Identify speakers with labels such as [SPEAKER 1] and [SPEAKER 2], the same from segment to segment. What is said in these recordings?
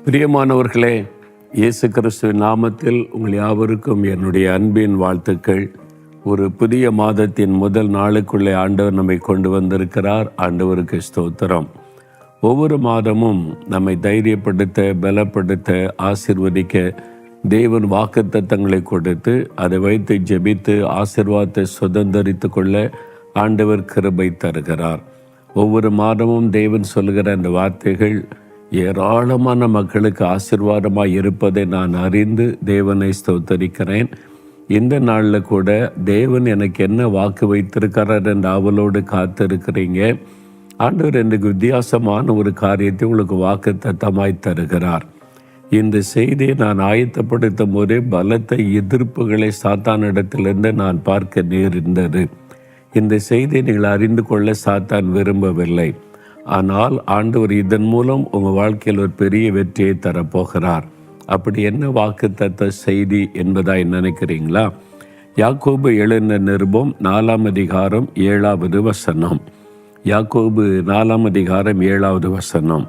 [SPEAKER 1] பிரியமானவர்களே, இயேசு கிறிஸ்துவின் நாமத்தில் உங்கள் யாவருக்கும் என்னுடைய அன்பின் வாழ்த்துக்கள். ஒரு புதிய மாதத்தின் முதல் நாளுக்குள்ளே ஆண்டவர் நம்மை கொண்டு வந்திருக்கிறார். ஆண்டவருக்கு ஸ்தோத்திரம். ஒவ்வொரு மாதமும் நம்மை தைரியப்படுத்த, பலப்படுத்த, ஆசீர்வதிக்க தேவன் வாக்குத்தத்தங்களை கொடுத்து அதை வைத்து ஜெபித்து ஆசீர்வாதத்தை சுதந்தரித்து கொள்ள ஆண்டவர் கிருபை தருகிறார். ஒவ்வொரு மாதமும் தேவன் சொல்கிற அந்த வார்த்தைகள் ஏராளமான மக்களுக்கு ஆசீர்வாதமாக இருப்பதை நான் அறிந்து தேவனை ஸ்தோத்தரிக்கிறேன். இந்த நாளில் கூட தேவன் எனக்கு என்ன வாக்கு வைத்திருக்கிறார் என்ற ஆவலோடு காத்திருக்கிறீங்க. ஆண்டவர் எனக்கு வித்தியாசமான ஒரு காரியத்தை உங்களுக்கு வாக்கு தத்தமாய் தருகிறார். இந்த செய்தியை நான் ஆயத்தப்படுத்தும் போதே பலத்த எதிர்ப்புகளை சாத்தானிடத்திலிருந்து நான் பார்க்க நேர்ந்தது. இந்த செய்தியை நீங்கள் அறிந்து கொள்ள சாத்தான் விரும்பவில்லை. ஆனால் ஆண்டவர் இதன் மூலம் உங்கள் வாழ்க்கையில் ஒரு பெரிய வெற்றியை தரப்போகிறார். அப்படி என்ன வாக்குத்தத்த செய்தி என்பதாய் நினைக்கிறீங்களா? யாக்கோபு எழுதின நிருபம் 4 அதிகாரம் 7வது வசனம். யாக்கோபு 4 அதிகாரம் 7வது வசனம்.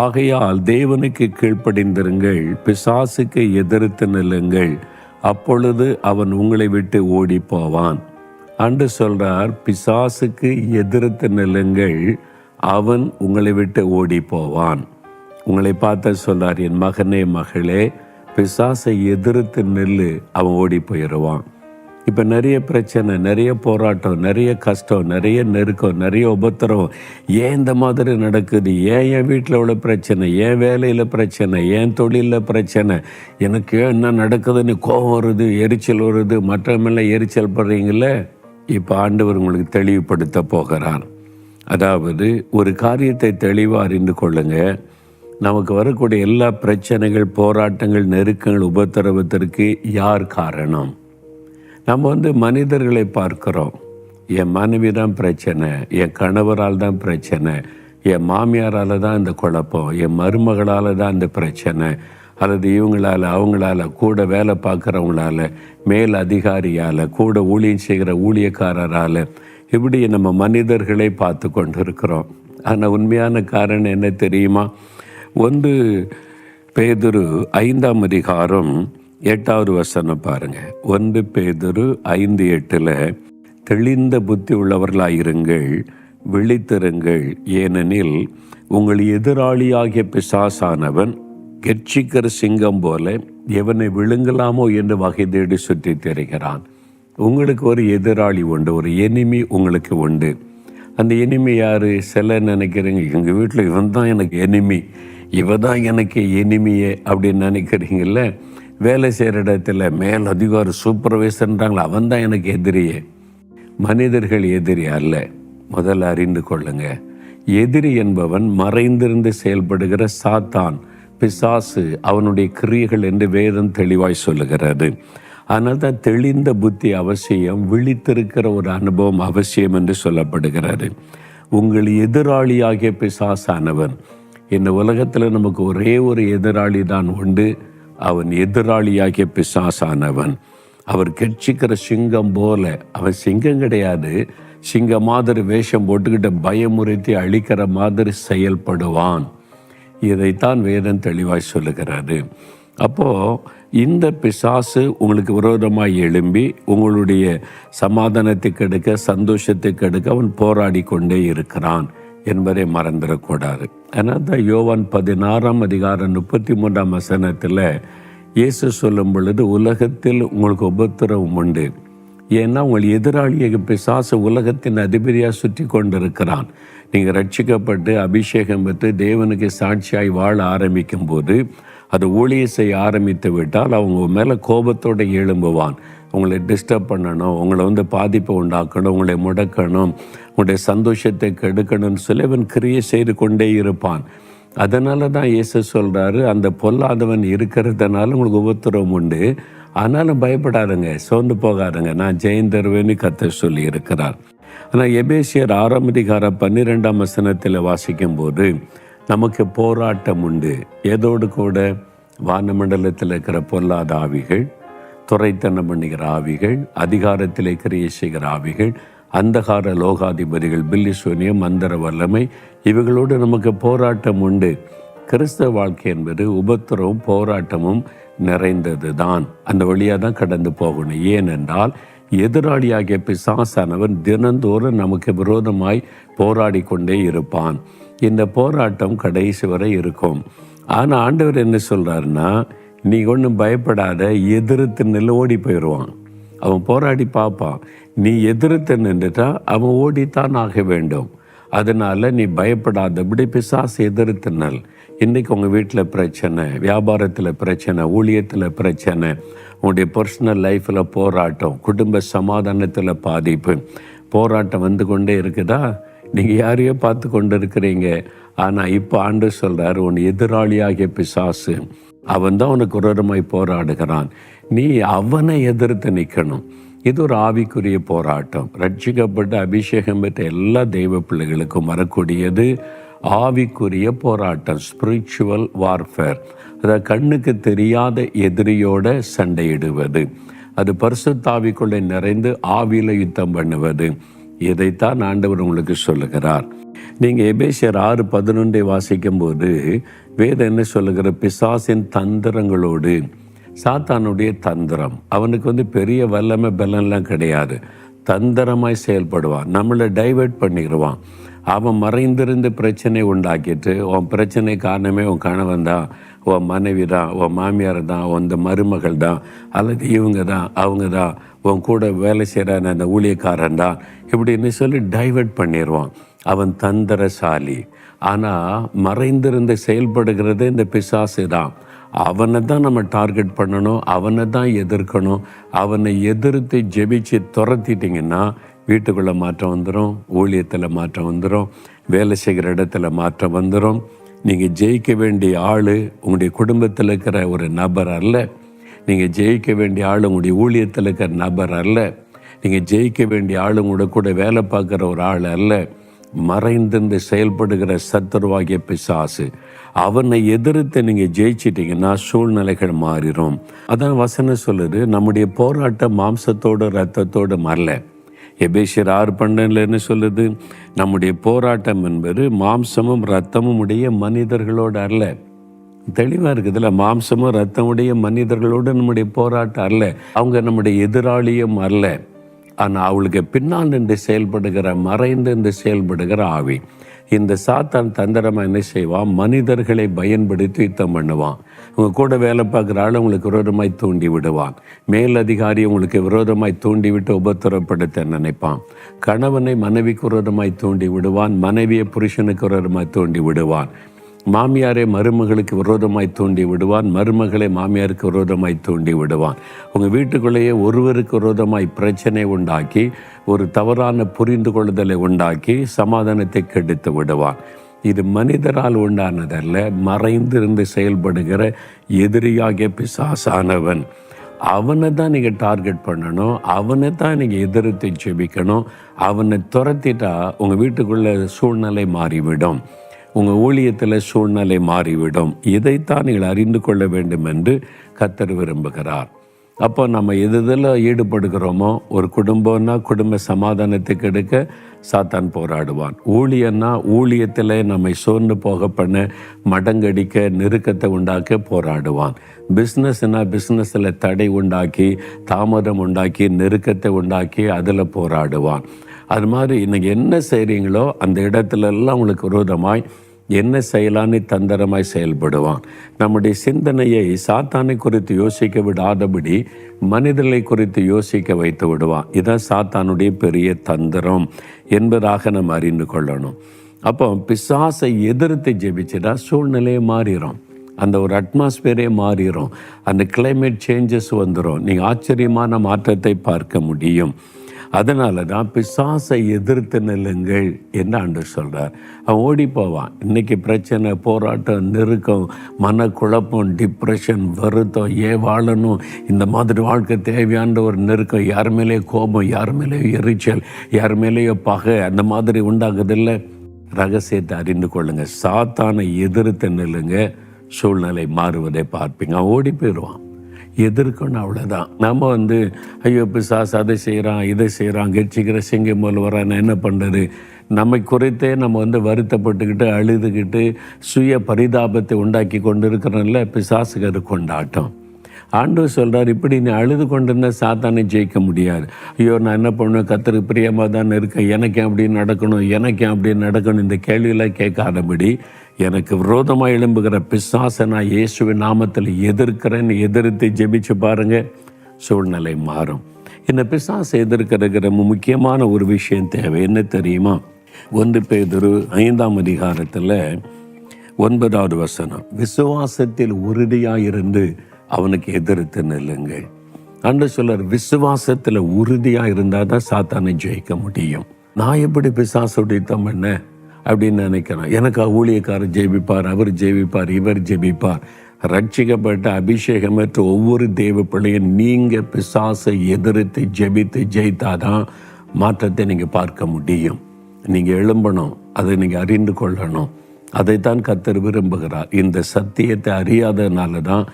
[SPEAKER 1] ஆகையால் தேவனுக்கு கீழ்ப்படிந்திருங்கள், பிசாசுக்கு எதிர்த்து நில்லுங்கள், அப்பொழுது அவன் உங்களை விட்டு ஓடி போவான். ஆண்டு சொல்றார், பிசாசுக்கு எதிர்த்து நில்லுங்கள், அவன் உங்களை விட்டு ஓடி போவான். உங்களை பார்த்து சொல்றார், என் மகனே மகளே, பிசாசை எதிர்த்து நில்லு, அவன் ஓடி போயிடுவான். இப்போ நிறைய பிரச்சனை, நிறைய போராட்டம், நிறைய கஷ்டம், நிறைய நெருக்கம், நிறைய உபத்திரம். ஏன் இந்த மாதிரி நடக்குது? ஏன் என் வீட்டில் உள்ள பிரச்சனை, ஏன் வேலையில் பிரச்சனை, ஏன் தொழிலில் பிரச்சனை, எனக்கு ஏன் என்ன நடக்குதுன்னு கோபம் வருது, எரிச்சல் வருது, மற்றவமெல்லாம் எரிச்சல் படுறீங்களே. இப்போ ஆண்டவர் உங்களுக்கு தெளிவுபடுத்த போகிறார். அதாவது ஒரு காரியத்தை தெளிவாக அறிந்து கொள்ளுங்க. நமக்கு வரக்கூடிய எல்லா பிரச்சனைகள், போராட்டங்கள், நெருக்கங்கள், உபத்திரவத்திற்கு யார் காரணம்? நம்ம மனிதர்களை பார்க்குறோம். என் மனைவி தான் பிரச்சனை, என் கணவரால் தான் பிரச்சனை, என் மாமியாரால் தான் இந்த குழப்பம், என் மருமகளால் தான் இந்த பிரச்சனை, அல்லது இவங்களால், அவங்களால, கூட வேலை பார்க்குறவங்களால, மேல் அதிகாரியால், கூட ஊழியம் செய்கிற ஊழியக்காரரால், இப்படி நம்ம மனிதர்களை பார்த்து கொண்டு இருக்கிறோம். ஆனால் உண்மையான காரணம் என்ன தெரியுமா? 1 பேதுரு 5 அதிகாரம் 8வது வசனம் பாருங்க. 1 பேதுரு 5:8 தெளிந்த புத்தி உள்ளவர்களாயிருங்கள், விழித்திருங்கள், ஏனெனில் உங்கள் எதிராளியாகிய பிசாசானவன் கெர்ச்சிக்கிற சிங்கம் போல எவனை விழுங்கலாமோ என்று வகை தேடி சுற்றி திரிகிறான். உங்களுக்கு ஒரு எதிராளி உண்டு, ஒரு எனிமி உங்களுக்கு உண்டு. அந்த எனிமி யார்? சில நினைக்கிறீங்க, எங்கள் வீட்டில் இவன் தான் எனக்கு எனிமி, இவ தான் எனக்கு எனிமியே அப்படின்னு நினைக்கிறீங்கள. வேலை செய்கிற இடத்துல மேல் அதிகாரி சூப்பர்வைசர்ன்றாங்களே, அவன் தான் எனக்கு எதிரியே. மனிதர்கள் எதிரி அல்ல. முதல்ல அறிந்து கொள்ளுங்க. எதிரி என்பவன் மறைந்திருந்து செயல்படுகிற சாத்தான், பிசாசு, அவனுடைய கிரியைகள் என்று வேதம் தெளிவாய் சொல்லுகிறது. ஆனால் தான் தெளிந்த புத்தி அவசியம், விழித்திருக்கிற ஒரு அனுபவம் அவசியம் என்று சொல்லப்படுகிறது. உங்கள் எதிராளியாகிய பிசாசானவன், இந்த உலகத்தில் நமக்கு ஒரே ஒரு எதிராளி தான் உண்டு. அவன் எதிராளியாகிய பிசாசானவன். அவர் கெர்ச்சிக்கிற சிங்கம் போல, அவன் சிங்கம் கிடையாது, சிங்கம் மாதிரி வேஷம் போட்டுக்கிட்ட பயமுறுத்தி அழிக்கிற மாதிரி செயல்படுவான். இதைத்தான் வேதம் தெளிவாய் சொல்லுகிறாரு. அப்போது இந்த பிசாசு உங்களுக்கு விரோதமாக எழும்பி உங்களுடைய சமாதானத்தை கெடுக்க, சந்தோஷத்தை கெடுக்க அவன் போராடி கொண்டே இருக்கிறான் என்பதை மறந்துடக்கூடாது. அதனால் தான் யோவான் 16 அதிகாரம் 33 வசனத்தில் இயேசு சொல்லும் பொழுது, உலகத்தில் உங்களுக்கு உபத்திரவம் உண்டு, ஏன்னா உங்கள் எதிராளியை பிசாசு உலகத்தின் அதிபதியாக சுற்றி கொண்டிருக்கிறான். நீங்கள் ரட்சிக்கப்பட்டு அபிஷேகம் பெற்று தேவனுக்கு சாட்சியாய் வாழ ஆரம்பிக்கும் போது, அது ஊழிய செய்ய ஆரம்பித்து விட்டால் அவங்க மேலே கோபத்தோடு எழும்புவான். உங்களை டிஸ்டர்ப் பண்ணணும், உங்களை பாதிப்பை உண்டாக்கணும், உங்களை முடக்கணும், உங்களுடைய சந்தோஷத்தை கெடுக்கணும்னு சொல்லி அவன் கிரியை செய்து கொண்டே இருப்பான். அதனால தான் இயேசு சொல்கிறாரு, அந்த பொல்லாதவன் இருக்கிறதுனால உங்களுக்கு உபத்திரவம் உண்டு, ஆனாலும் பயப்படாதுங்க, சோர்ந்து போகாதுங்க, நான் ஜெயம் தருவேன்னு கர்த்தர் சொல்லி இருக்கிறார். ஆனால் எபேசியர் 6 அதிகாரம் 12 வசனத்தில் வாசிக்கும் போது நமக்கு போராட்டம் உண்டு. ஏதோடு கூட வானமண்டலத்தில் இருக்கிற பொல்லாத ஆவிகள், துறைத்தனம் பண்ணுகிற ஆவிகள், அதிகாரத்தில் கிரியை செய்கிற ஆவிகள், அந்தகார லோகாதிபதிகள், பில்லி சூனியம், மந்திர வல்லமை, இவைகளோடு நமக்கு போராட்டம் உண்டு. கிறிஸ்தவ வாழ்க்கை என்பது உபத்திரவும் போராட்டமும் நிறைந்தது தான். அந்த வழியாக தான் கடந்து போகணும். ஏனென்றால் எதிராளியாகிய பிசாசானவன் தினந்தோறும் நமக்கு விரோதமாய் போராடி கொண்டே இருப்பான். இந்த போராட்டம் கடைசி வரை இருக்கும். ஆனால் ஆண்டவர் என்ன சொல்கிறாருன்னா, நீ ஒன்றும் பயப்படாத, எதிர்த்து நின்று ஓடி போயிடுவான். அவன் போராடி பார்ப்பான். நீ எதிர்த்து நின்றுட்டா அவன் ஓடித்தான் ஆக வேண்டும். அதனால் நீ பயப்படாதபடி பிசாசு எதிர்த்து நல். இன்றைக்கி உங்கள் வீட்டில் பிரச்சனை, வியாபாரத்தில் பிரச்சனை, ஊழியத்தில் பிரச்சனை, உங்களுடைய பர்சனல் லைஃப்பில் போராட்டம், குடும்ப சமாதானத்தில் பாதிப்பு, போராட்டம் வந்து கொண்டே இருக்குதா? நீங்கள் யாரையோ பார்த்து கொண்டு இருக்கிறீங்க. ஆனால் இப்போ ஆண்டவர் சொல்கிறார், உன் எதிராளியாகிய பிசாசு அவன் தான் உனக்கு விரோதமாய் போராடுகிறான். நீ அவனை எதிர்த்து நிற்கணும். இது ஒரு ஆவிக்குரிய போராட்டம். ரட்சிக்கப்பட்ட அபிஷேகம் பெற்ற எல்லா தெய்வ பிள்ளைகளுக்கும் வரக்கூடியது ஆவிக்குரிய போராட்டம், ஸ்பிரிச்சுவல் வார்ஃபேர். அதை கண்ணுக்கு தெரியாத எதிரியோட சண்டையிடுவது, அது பரிசுத்தாவிக்குள்ளே நிறைந்து ஆவியில் யுத்தம் பண்ணுவது. இதைத்தான் ஆண்டவர் உங்களுக்கு சொல்லுகிறார். நீங்கள் எபேசியர் 6:11 வாசிக்கும் போது வேதம் என்ன சொல்லுகிற, பிசாசின் தந்திரங்களோடு, சாத்தானுடைய தந்திரம், அவனுக்கு பெரிய வல்லமை பலன்லாம் கிடையாது. தந்திரமாய் செயல்படுவான், நம்மளை டைவெர்ட் பண்ணிடுவான். அவன் மறைந்திருந்து பிரச்சனை உண்டாக்கிட்டு, உன் பிரச்சனை காரணமே உன் கணவன் தான், உன் மனைவி தான், உன் மாமியார் தான், உன் மருமகள் தான், அல்லது இவங்க தான், அவங்க தான், உன் கூட வேலை செய்கிற அந்த ஊழியக்காரன் தான், இப்படின்னு சொல்லி டைவெர்ட் பண்ணிடுவான். அவன் தந்திரசாலி. ஆனால் மறைந்திருந்து செயல்படுகிறது இந்த பிசாசு தான். அவனை தான் நம்ம டார்கெட் பண்ணணும், அவனை தான் எதிர்க்கணும். அவனை எதிர்த்து ஜெபிச்சு துரத்திட்டிங்கன்னா வீட்டுக்குள்ளே மாற்றம் வந்துடும், ஊழியத்தில் மாற்றம் வந்துடும், வேலை செய்கிற இடத்துல மாற்றம் வந்துடும். நீங்கள் ஜெயிக்க வேண்டிய ஆள் உங்களுடைய குடும்பத்தில் இருக்கிற ஒரு நபர் அல்ல. நீங்கள் ஜெயிக்க வேண்டிய ஆள் உங்களுடைய ஊழியத்தில் இருக்கிற நபர் அல்ல. நீங்கள் ஜெயிக்க வேண்டிய ஆள் உங்களோட கூட வேலை பார்க்குற ஒரு ஆள் அல்ல. மறைந்திருந்து செயல்படுகிற சத்துருவாகிய பிசாசு, அவனை எதிர்த்து நீங்கள் ஜெயிச்சிட்டிங்கன்னா சூழ்நிலைகள் மாறிடும். அதான் வசனம் சொல்லுது, நம்முடைய போராட்டம் மாம்சத்தோடு இரத்தத்தோடு அல்ல. எபேசியர் 6:12 என்ன சொல்லுது, நம்முடைய போராட்டம் என்பது மாம்சமும் இரத்தமும் உடைய மனிதர்களோடு அல்ல. தெளிவாக இருக்குதுல்ல, மாம்சமும் இரத்தமுடைய மனிதர்களோடு நம்முடைய போராட்டம் அல்ல. அவங்க நம்முடைய எதிராளியும் அல்ல. ஆனால் அவளுக்கு பின்னால் நின்று செயல்படுகிற, மறைந்து நின்று செயல்படுகிற ஆவி. இந்த சாத்தான் தந்திரமாக என்ன செய்வான், மனிதர்களை பயன்படுத்தி யுத்தம் பண்ணுவான். உங்கள் கூட வேலை பார்க்குற ஆள் உங்களுக்கு விரோதமாய் தூண்டி விடுவான். மேலதிகாரி உங்களுக்கு விரோதமாய் தூண்டிவிட்டு உபத்திரப்படுத்த நினைப்பான். கணவனை மனைவிக்கு விரோதமாய் தூண்டி விடுவான், மனைவியை புருஷனுக்கு விரோதமாய் தூண்டி விடுவான். மாமியாரை மருமகளுக்கு விரோதமாய் தூண்டி விடுவான், மருமகளை மாமியாருக்கு விரோதமாய் தூண்டி விடுவான். உங்கள் வீட்டுக்குள்ளேயே ஒருவருக்கு விரோதமாய் பிரச்சனை உண்டாக்கி, ஒரு தவறான புரிந்து கொள்ளுதலை உண்டாக்கி சமாதானத்தை கெடுத்து விடுவான். இது மனிதரால் உண்டானதல்ல, மறைந்திருந்து செயல்படுகிற எதிரியாகிய பிசாசானவன். அவனை தான் நீங்கள் டார்கெட் பண்ணணும், அவனை தான் நீங்கள் எதிர்த்து ஜெபிக்கணும். அவனை துரத்திட்டா உங்கள் வீட்டுக்குள்ளே சூழ்நிலை மாறிவிடும், உங்கள் ஊழியத்தில் சூழ்நிலை மாறிவிடும். இதைத்தான் நீங்கள் அறிந்து கொள்ள வேண்டும் என்று கர்த்தர் விரும்புகிறார். அப்போ நம்ம எதில் ஈடுபடுகிறோமோ, ஒரு குடும்பம்னா குடும்ப சமாதானத்துக்கு எடுக்க சாத்தான் போராடுவான். ஊழியன்னா ஊழியத்தில் நம்மை சோர்ந்து போக பண்ண, மடங்கடிக்க, நெருக்கத்தை உண்டாக்க போராடுவான். பிஸ்னஸ்னா பிஸ்னஸில் தடை உண்டாக்கி, தாமதம் உண்டாக்கி, நெருக்கத்தை உண்டாக்கி அதில் போராடுவான். அது மாதிரி இன்றைக்கி என்ன செய்கிறீங்களோ அந்த இடத்துலலாம் உங்களுக்கு விரோதமாய் என்ன செய்யலான்னு தந்திரமாய் செயல்படுவான். நம்முடைய சிந்தனையை சாத்தானை குறித்து யோசிக்க விடாதபடி மனிதர்களை குறித்து யோசிக்க வைத்து விடுவான். இதுதான் சாத்தானுடைய பெரிய தந்திரம் என்பதாக நம்ம அறிந்து கொள்ளணும். அப்போ பிசாசை எதிர்த்து ஜெபிச்சுட்டா சூழ்நிலையே மாறிடும், அந்த ஒரு அட்மாஸ்பியரே மாறிடும், அந்த கிளைமேட் சேஞ்சஸ் வந்துடும். நீங்கள் ஆச்சரியமான மாற்றத்தை பார்க்க முடியும். அதனால தான் பிசாசை எதிர்த்து நில்லுங்கள் என்று ஆண்டவர் சொல்கிறார். அவன் ஓடி போவான். இன்றைக்கி பிரச்சனை, போராட்டம், நெருக்கம், மனக்குழப்பம், டிப்ரெஷன், வருத்தம், வாழணும், இந்த மாதிரி வாழ்க்கை தேவையான ஒரு நெருக்கம், யார் மேலேயோ கோபம், யார் மேலேயோ எரிச்சல், யார் மேலேயோ பகை, அந்த மாதிரி உண்டாகுதில்லை. ரகசியத்தை அறிந்து கொள்ளுங்கள். சாத்தானை எதிர்த்து நில்லுங்க, சூழ்நிலை மாறுவதை பார்ப்பீங்க. அவன் ஓடி போயிடுவான். எதிர்க்கணும், அவ்வளோதான். நம்ம ஐயோ பிசாசு அதை செய்கிறான் இதை செய்கிறான் கட்சிக்கிற சிங்கம் போல் வரான், நான் என்ன பண்ணுறது, நம்மை குறைத்தே நம்ம வருத்தப்பட்டுக்கிட்டு அழுதுகிட்டு சுய பரிதாபத்தை உண்டாக்கி கொண்டு இருக்கிறனால பிசாசுக்கு அது கொண்டாட்டம். ஆண்டவர் சொல்கிறார், இப்படி நீ அழுது கொண்டிருந்தால் சாத்தானை ஜெயிக்க முடியாது. ஐயோ நான் என்ன பண்ணுவேன், கர்த்தருக்கு பிரியமாக தான் இருக்கேன், எனக்கு அப்படி நடக்கணும், எனக்கு அப்படி நடக்கணும், இந்த கேள்வியெல்லாம் கேட்காதபடி எனக்கு விரோதமாக எழும்புகிற பிசாசை நான் இயேசுவின் நாமத்தில் எதிர்க்கிறேன்னு எதிர்த்து ஜெபிச்சு பாருங்கள், சூழ்நிலை மாறும். இந்த பிசாசை எதிர்க்கிற முக்கியமான ஒரு விஷயம் தேவை. என்ன தெரியுமா? 1 பேதுரு 5ஆம் அதிகாரத்தில் 9வது வசனம், விசுவாசத்தில் உறுதியாயிருந்து அவனுக்கு எதிர்த்து நில்லுங்கள். ஆண்டவர் சொல்றார், விசுவாசத்தில் உறுதியாக இருந்தால் தான் சாத்தானை ஜெயிக்க முடியும். நான் எப்படி பிசாசுடைய யுத்தம் பண்ண அப்படின்னு நினைக்கிறேன். எனக்கு ஊழியக்காரர் ஜெபிப்பார், அவர் ஜெபிப்பார், இவர் ஜெபிப்பார். ரட்சிக்கப்பட்ட அபிஷேகமற்ற ஒவ்வொரு தேவ பிள்ளையும் நீங்கள் பிசாசை எதிர்த்து ஜெபித்து ஜெயித்தாதான் மாற்றத்தை நீங்கள் பார்க்க முடியும். நீங்கள் எழும்பணும், அதை நீங்கள் அறிந்து கொள்ளணும். அதைத்தான் கர்த்தர் விரும்புகிறார். இந்த சத்தியத்தை அறியாதனால தான்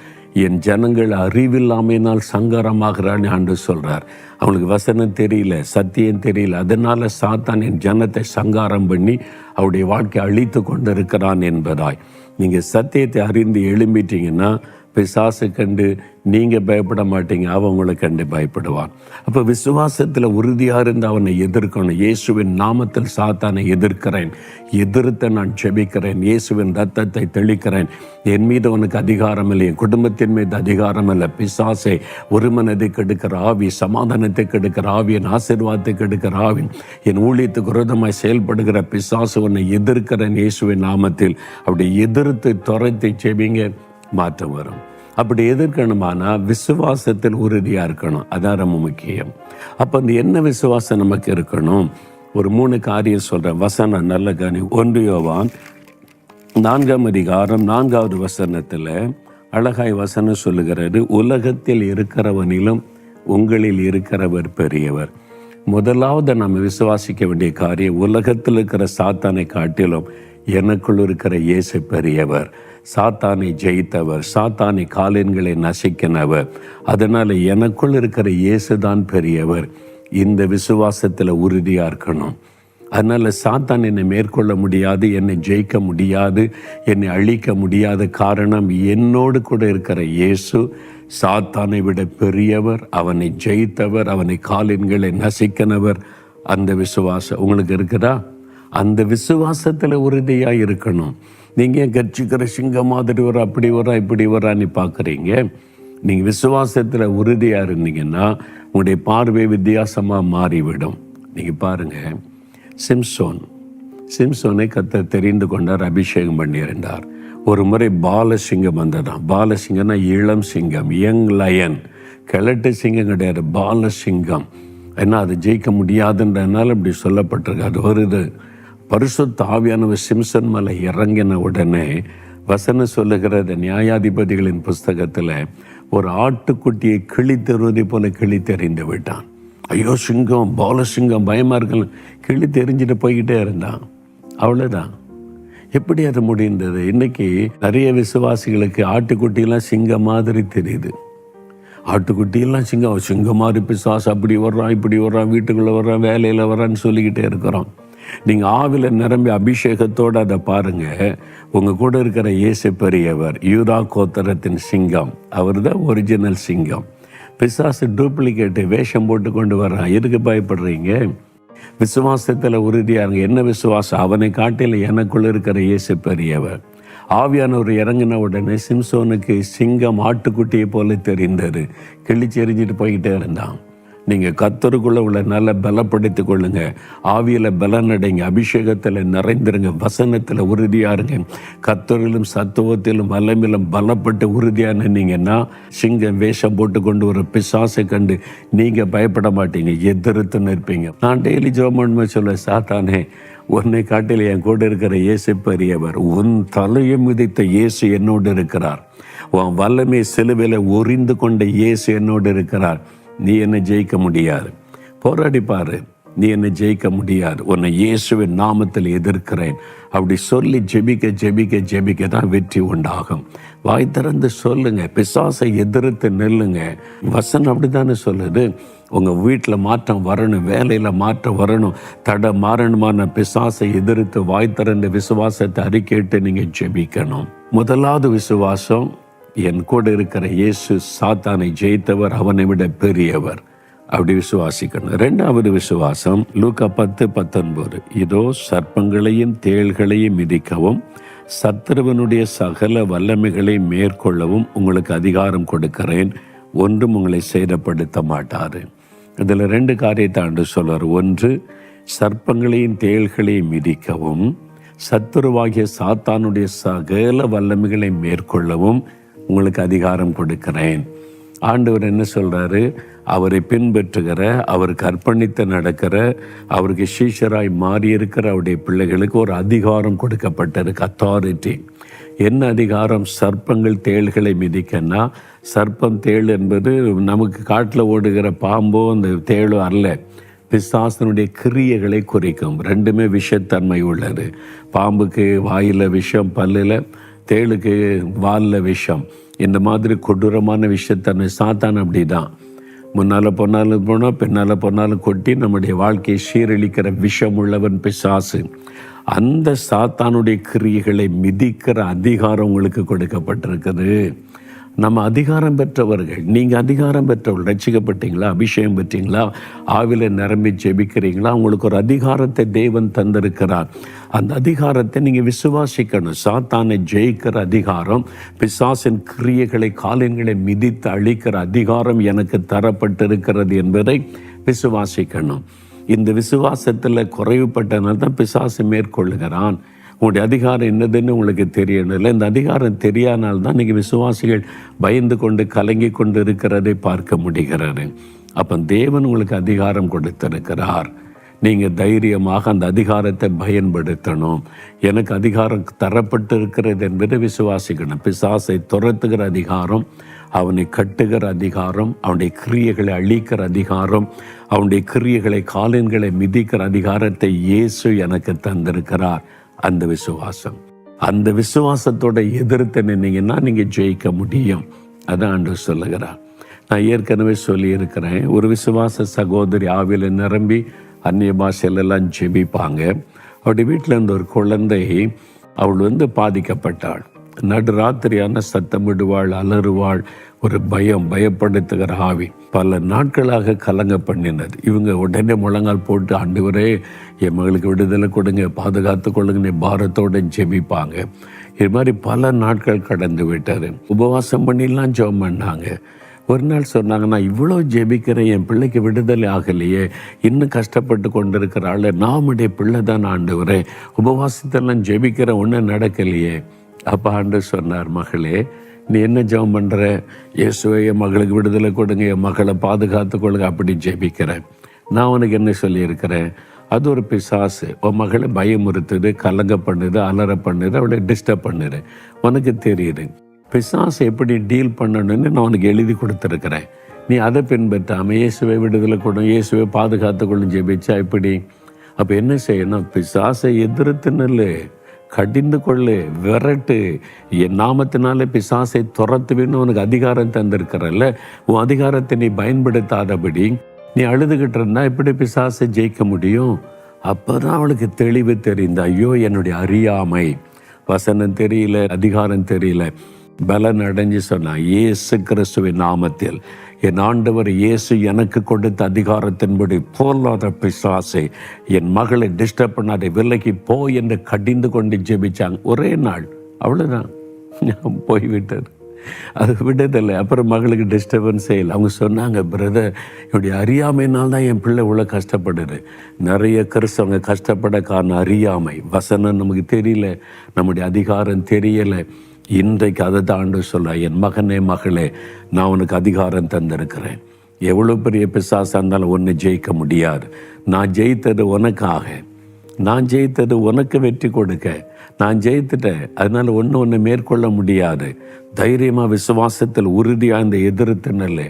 [SPEAKER 1] என் ஜனங்கள் அறிவில்லாமையினால் சங்கரமாகிறான்னு ஆண்டவர் சொல்கிறார். அவனுக்கு வசனம் தெரியல, சத்தியம் தெரியல, அதனால் சாத்தான் என் ஜனத்தை சங்காரம் பண்ணி அவருடைய வாழ்க்கையை அழித்து கொண்டு இருக்கிறான் என்பதாய். நீங்கள் சத்தியத்தை அறிந்து எழும்பிட்டீங்கன்னா பிசாசு கண்டு நீங்கள் பயப்பட மாட்டீங்க, அவன் உங்களை கண்டு பயப்படுவான். அப்போ விசுவாசத்தில் உறுதியாக இருந்து அவனை எதிர்க்கணும். இயேசுவின் நாமத்தில் சாத்தானை எதிர்க்கிறேன், எதிர்த்து நான் செபிக்கிறேன், இயேசுவின் ரத்தத்தை தெளிக்கிறேன். என் மீது அவனுக்கு அதிகாரம் இல்லை, என் குடும்பத்தின் மீது அதிகாரம் இல்லை. பிசாசை ஒரு மனதை கெடுக்கிற ஆவி, சமாதானத்தை கெடுக்கிற ஆவி, என் ஆசீர்வாதத்தை கெடுக்கிற ஆவி, என் ஊழியத்துக்கு விரோதமாய் செயல்படுகிற பிசாசு உன்னை எதிர்க்கிறேன் இயேசுவின் நாமத்தில். அப்படி எதிர்த்து துரத்தி செபிங்க, மாற்றம் வரும். அப்படி எதிர்க்கணுமானா விசுவாசத்தில் உறுதியாக இருக்கணும், அதான் ரொம்ப முக்கியம். அப்போ என்ன விசுவாசம் நமக்கு இருக்கணும்? ஒரு 3 காரியம் சொல்கிறேன், வசனம் நல்ல கனி. 1 யோவான் 4ஆம் அதிகாரம் 4வது வசனத்தில் அழகாய் வசனம் சொல்லுகிறது, உலகத்தில் இருக்கிறவனிலும் உங்களில் இருக்கிறவர் பெரியவர். முதலாவது நம்ம விசுவாசிக்க வேண்டிய காரியம், உலகத்தில் இருக்கிற சாத்தானை காட்டிலும் எனக்குள் இருக்கிற இயேசு பெரியவர். சாத்தானை ஜெயித்தவர், சாத்தானை காலின்களை நசிக்கினவர். அதனால் எனக்குள் இருக்கிற இயேசுதான் பெரியவர். இந்த விசுவாசத்தில் உறுதியாக இருக்கணும். அதனால் சாத்தான் என்னை மேற்கொள்ள முடியாது, என்னை ஜெயிக்க முடியாது, என்னை அழிக்க முடியாத. காரணம், என்னோடு கூட இருக்கிற இயேசு சாத்தானை விட பெரியவர், அவனை ஜெயித்தவர், அவனை காலின்களை நசிக்கினவர். அந்த விசுவாசம் உங்களுக்கு இருக்குதா? அந்த விசுவாசத்தில் உறுதியாக இருக்கணும். நீங்கள் கட்சிக்கிற சிங்கம் மாதிரி வர, அப்படி வர, இப்படி வரான்னு பார்க்குறீங்க. நீங்கள் விசுவாசத்தில் உறுதியாக இருந்தீங்கன்னா உங்களுடைய பார்வை வித்தியாசமாக மாறிவிடும். நீங்கள் பாருங்கள், சிம்சோனை கர்த்தர் தெரிந்து கொண்டார், அபிஷேகம் பண்ணியிருந்தார். ஒரு முறை பாலசிங்கம் வந்ததான். பாலசிங்கம்னா இளம் சிங்கம், யங் லயன். கிழட்டு சிங்கம் கிடையாது, பாலசிங்கம். ஏன்னா அது ஜெயிக்க முடியாதுன்றதுனால இப்படி சொல்லப்பட்டிருக்கு. அது வருது. பரிசுத்த ஆவியானவர் சிம்சன் மேலே இறங்கின உடனே வசனம் சொல்லுகிறது, நியாயாதிபதிகளின் புஸ்தகத்தில் ஒரு ஆட்டுக்குட்டியை கிழித்தெறிவதை போல கிழித்தெறிந்து விட்டான். ஐயோ சிங்கம், பாலசிங்கம், பயமாக இருக்க, கிழித்தெறிஞ்சிட்டு போய்கிட்டே இருந்தான். அவ்வளோதான். எப்படி அது முடிந்தது? இன்றைக்கி நிறைய விசுவாசிகளுக்கு ஆட்டுக்குட்டியெல்லாம் சிங்கம் மாதிரி தெரியுது. ஆட்டுக்குட்டியெல்லாம் சிங்கம் மாதிரி பிசாசு அப்படி வர்றான், இப்படி வர்றான், வீட்டுக்குள்ளே வர்றான், வேலையில் வர்றான்னு சொல்லிக்கிட்டே இருக்கிறோம். நீங்கள் ஆவில நிரம்பி அபிஷேகத்தோடு அதை பாருங்கள். உங்கள் கூட இருக்கிற இயேசு பெரியவர், யூதா கோத்திரத்தின் சிங்கம். அவர் தான் ஒரிஜினல் சிங்கம். பிசாசு டூப்ளிகேட்டு வேஷம் போட்டு கொண்டு வர்றான். எதுக்கு பயப்படுறீங்க? விசுவாசத்தில் உறுதியாக இருங்க. என்ன விசுவாசம்? அவனை காட்டில் எனக்குள்ள இருக்கிற இயேசு பெரியவர். ஆவியானவர் இறங்கின உடனே சிம்சோனுக்கு சிங்கம் ஆட்டுக்குட்டியை போல தெரிந்தது. கிழிச்சு எறிஞ்சிட்டு போய்கிட்டே இருந்தான். நீங்கள் கர்த்தருக்குள்ள உள்ள நல்ல பலப்படுத்திக் கொள்ளுங்க, ஆவியில் பலனடைங்க, அபிஷேகத்தில் நிறைந்திருங்க, வசனத்தில் உறுதியாக இருங்க. கர்த்தரிலும் சத்துவத்திலும் வல்லமையிலும் பலப்பட்டு உறுதியாக நின்னீங்கன்னா சிங்கம் வேஷம் போட்டு கொண்டு வர பிசாசை கண்டு நீங்கள் பயப்பட மாட்டீங்க, எதிர்த்து நிற்பீங்க. நான் டெய்லி ஜோமன்மை சொல்ல, சாத்தானே உன்னை காட்டில் என் கூட இருக்கிற இயேசு பெரியவர். உன் தலையை மிதித்த இயேசு என்னோடு இருக்கிறார். உன் வல்லமை சிலுவையில் உரிந்து கொண்ட இயேசு என்னோடு இருக்கிறார். நீ என்ன ஜெயிக்க முடியாது. போராடி பாரு. நீ என்னை ஜெயிக்க முடியாது, உன்னை இயேசுவின் நாமத்தில் எதிர்க்கிறேன். அப்படி சொல்லி ஜெபிக்க ஜெபிக்க ஜெபிக்க தான் வெற்றி உண்டாகும். வாய் திறந்து சொல்லுங்க, பிசாசை எதிர்த்து நெல்லுங்க. வசனம் அப்படித்தானே சொல்லுது. உங்கள் வீட்டில் மாற்றம் வரணும், வேலையில் மாற்றம் வரணும், தட மாறணுமான பிசாசை எதிர்த்து வாய் திறந்து விசுவாசத்தை அறிக்கையிட்டு நீங்கள் ஜெபிக்கணும். முதலாவது விசுவாசம், என் கூட இருக்கிற இயேசு சாத்தானை ஜெயித்தவர், அவனை விட பெரியவர். அப்படி விசுவாசிக்கணும். ரெண்டாவது விசுவாசம் லூக்கா 10:19, இதோ சர்ப்பங்களையும் தேள்களையும் மிதிக்கவும் சத்துருவனுடைய சகல வல்லமைகளை மேற்கொள்ளவும் உங்களுக்கு அதிகாரம் கொடுக்கிறேன், ஒன்றும் உங்களை சேதப்படுத்த மாட்டாரு. இதில் 2 காரியத்தை ஆண்டு சொல்வார். ஒன்று, சர்ப்பங்களையும் தேள்களையும் மிதிக்கவும் சத்துருவாகிய சாத்தானுடைய சகல வல்லமைகளை மேற்கொள்ளவும் உங்களுக்கு அதிகாரம் கொடுக்கிறேன். ஆண்டவர் என்ன சொல்கிறாரு? அவரை பின்பற்றுகிற, அவருக்கு அர்ப்பணித்து நடக்கிற, அவருக்கு சீஷராய் மாறியிருக்கிற அவருடைய பிள்ளைகளுக்கு ஒரு அதிகாரம் கொடுக்கப்பட்டிருக்கு, அத்தாரிட்டி. என்ன அதிகாரம்? சர்ப்பங்கள் தேள்களை மிதிக்கன்னா, சர்ப்பம் தேள் என்பது நமக்கு காட்டில் ஓடுகிற பாம்போ அந்த தேளோ அல்ல, பிசாசனுடைய கிரியைகளை குறிக்கும். ரெண்டுமே விஷத்தன்மை உள்ளது. பாம்புக்கு வாயில் விஷம், பல்லில், தேளுக்கு வாலில் விஷம். இந்த மாதிரி கொடூரமான விஷயத்தன்மை சாத்தான் அப்படி தான். முன்னால் பொன்னாலும் போனால் பின்னால் பொன்னாலும் கொட்டி நம்முடைய வாழ்க்கையை சீரழிக்கிற விஷம் உள்ளவன் பிசாசு. அந்த சாத்தானுடைய கிரியைகளை மிதிக்கிற அதிகாரம் உங்களுக்கு கொடுக்கப்பட்டிருக்குது. நம்ம அதிகாரம் பெற்றவர்கள். நீங்கள் அதிகாரம் பெற்றவர்கள். ரட்சிக்கப்பட்டீங்களா? அபிஷேகம் பெற்றீங்களா? ஆவில நிரம்பி ஜெபிக்கிறீங்களா? உங்களுக்கு ஒரு அதிகாரத்தை தேவன் தந்திருக்கிறார். அந்த அதிகாரத்தை நீங்கள் விசுவாசிக்கணும். சாத்தானை ஜெயிக்கிற அதிகாரம், பிசாசின் கிரியைகளை காலின்களை மிதித்து அழிக்கிற அதிகாரம் எனக்கு தரப்பட்டிருக்கிறது என்பதை விசுவாசிக்கணும். இந்த விசுவாசத்தில் குறைவுபட்டனால் தான் பிசாசு மேற்கொள்ளுகிறான். உங்களுடைய அதிகாரம் என்னதுன்னு உங்களுக்கு தெரியணும். இந்த அதிகாரம் தெரியாதனால்தான் நீங்கள் விசுவாசிகள் பயந்து கொண்டு கலங்கி கொண்டு இருக்கிறதை பார்க்க முடிகிறது. அப்போ தேவன் உங்களுக்கு அதிகாரம் கொடுத்திருக்கிறார். நீங்கள் தைரியமாக அந்த அதிகாரத்தை பயன்படுத்தணும். எனக்கு அதிகாரம் தரப்பட்டு இருக்கிறது என்பதை விசுவாசிக்கணும். பிசாசை துரத்துகிற அதிகாரம், அவனை கட்டுகிற அதிகாரம், அவனுடைய கிரியைகளை அழிக்கிற அதிகாரம், அவனுடைய கிரியைகளை காலின்களை மிதிக்கிற அதிகாரத்தை இயேசு எனக்கு தந்திருக்கிறார். அந்த விசுவாசம், அந்த விசுவாசத்தோட எதிர்த்து நின்னீங்கன்னா நீங்கள் ஜெயிக்க முடியும். அதான் ஆண்டவர் சொல்லுகிறார். நான் ஏற்கனவே சொல்லியிருக்கிறேன், ஒரு விசுவாச சகோதரி ஆவில நிரம்பி அந்நிய பாஷையிலெல்லாம் ஜெபிப்பாங்க. அவருடைய வீட்டில் இருந்த ஒரு குழந்தை, அவள் பாதிக்கப்பட்டாள். நடுராத்திரியான சத்தமிடுவாள், அலறுவாள். ஒரு பயப்படுத்துகிற ஆவி பல நாட்களாக கலங்க பண்ணினது. இவங்க உடனே முழங்கால் போட்டு, ஆண்டவரே என் மகளுக்கு விடுதலை கொடுங்க, பாதுகாத்து கொள்ளுங்க பாரத்தோடு ஜெபிப்பாங்க. இது மாதிரி பல நாட்கள் கடந்து விட்டார். உபவாசம் பண்ணிலாம் ஜெபம் பண்ணாங்க. ஒரு நாள் சொன்னாங்க, நான் இவ்வளோ ஜெபிக்கிறேன், என் பிள்ளைக்கு விடுதலை ஆகலையே, இன்னும் கஷ்டப்பட்டு கொண்டிருக்கிறாள், நாமுடைய பிள்ளை தான் ஆண்டவரே, உபவாசத்தெல்லாம் ஜெபிக்கிறேன், ஒன்றும் நடக்கலையே. அப்போ ஆண்டவர் சொன்னார், மகளே நீ என்ன ஜெபம் பண்ணுற? இயேசுவே என் மகளுக்கு விடுதலை கொடுங்க, என் மகளை பாதுகாத்து கொள்ளுங்க, அப்படி ஜெபிக்கிறேன். நான் உனக்கு என்ன சொல்லியிருக்கிறேன்? அது ஒரு பிசாசு உன் மகளை பயமுறுத்துது, கலங்க பண்ணுது, அலற பண்ணுது, அவளை டிஸ்டர்ப் பண்ணுது. உனக்கு தெரியுது பிசாசு எப்படி டீல் பண்ணணும்னு நான் உனக்கு எழுதி கொடுத்துருக்கிறேன். நீ அதை பின்பற்றாமல் இயேசுவை விடுதலை கொடும், இயேசுவை பாதுகாத்து கொள்ளும் ஜெபிச்சா எப்படி? அப்போ என்ன செய்யணும்? பிசாசை எதிர்த்து நில்லு, கடிந்து கொள்ளு, விரட்டு. என் நாமத்தினாலே பிசாசை துரத்துவேன்னு உனக்கு அதிகாரம் தந்திருக்கிறல்ல, உன் அதிகாரத்தை நீ பயன்படுத்தாதபடி நீ அழுதுகிட்டு இருந்தா எப்படி பிசாசை ஜெயிக்க முடியும்? அப்போதான் அவளுக்கு தெளிவு தெரிந்த, ஐயோ என்னுடைய அறியாமை, வசனம் தெரியல, அதிகாரம் தெரியல, பலன் அடைஞ்சு சொன்னா, இயேசு கிறிஸ்துவின் நாமத்தில் என் ஆண்டவர் இயேசு எனக்கு கொடுத்த அதிகாரத்தின்படி போலாத பிசாசை என் மகளை டிஸ்டர்ப் பண்ணாதை, விலகி போ என்று கடிந்து கொண்டு ஜெபிச்சாங்க. ஒரே நாள், அவ்வளோதான், போய்விட்டார். அது விடுதலை. அப்புறம் மகளுக்கு டிஸ்டர்பன்ஸ் செய்யலை. அவங்க சொன்னாங்க, பிரதர் என்னுடைய அறியாமையினால் தான் என் பிள்ளை இவ்வளோ கஷ்டப்படுது. நிறைய கிறிஸ்தவங்க கஷ்டப்பட காரணம் அறியாமை. வசனம் நமக்கு தெரியல, நம்முடைய அதிகாரம் தெரியலை. இன்றைக்கு அதை தான் ஆண்டவர் சொல்ல, என் மகனே மகளே நான் உனக்கு அதிகாரம் தந்திருக்கிறேன். எவ்வளோ பெரிய பிசாசாக இருந்தாலும் ஒன்று ஜெயிக்க முடியாது. நான் ஜெயித்தது உனக்காக. நான் ஜெயித்தது உனக்கு வெற்றி கொடுக்க. நான் ஜெயித்துட்டேன், அதனால ஒன்று மேற்கொள்ள முடியாது. தைரியமாக விசுவாசத்தில் உறுதியாக இந்த எதிர்த்துனல்ல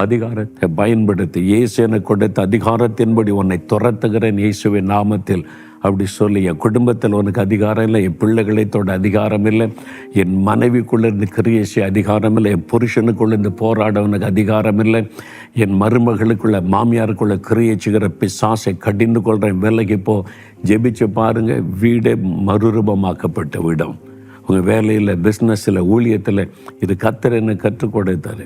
[SPEAKER 1] அதிகாரத்தை பயன்படுத்தி இயேசு எனக்கு கொடுத்த அதிகாரத்தின்படி உன்னை துரத்துகிறேன் இயேசுவின் நாமத்தில் அப்படி சொல்லி, என் குடும்பத்தில் உனக்கு அதிகாரம் இல்லை, என் பிள்ளைகளை தொட அதிகாரம் இல்லை, என் மனைவிக்குள்ளே இருந்து கிரியேசி அதிகாரம் இல்லை, என் புருஷனுக்குள்ளே இருந்து போராட உனக்கு அதிகாரம் இல்லை, என் மருமகளுக்குள்ள மாமியாருக்குள்ள கிரியேச்சுகிற பிசாசை கடிந்து கொள்கிறேன், விலகி போ. ஜெபிச்சு பாருங்கள், வீடே மறுரூபமாக்கப்பட்டு விடும். உங்கள் வேலையில், பிஸ்னஸில், ஊழியத்தில் இது கர்த்தர் என்ன கற்றுக் கொடுத்தாரு.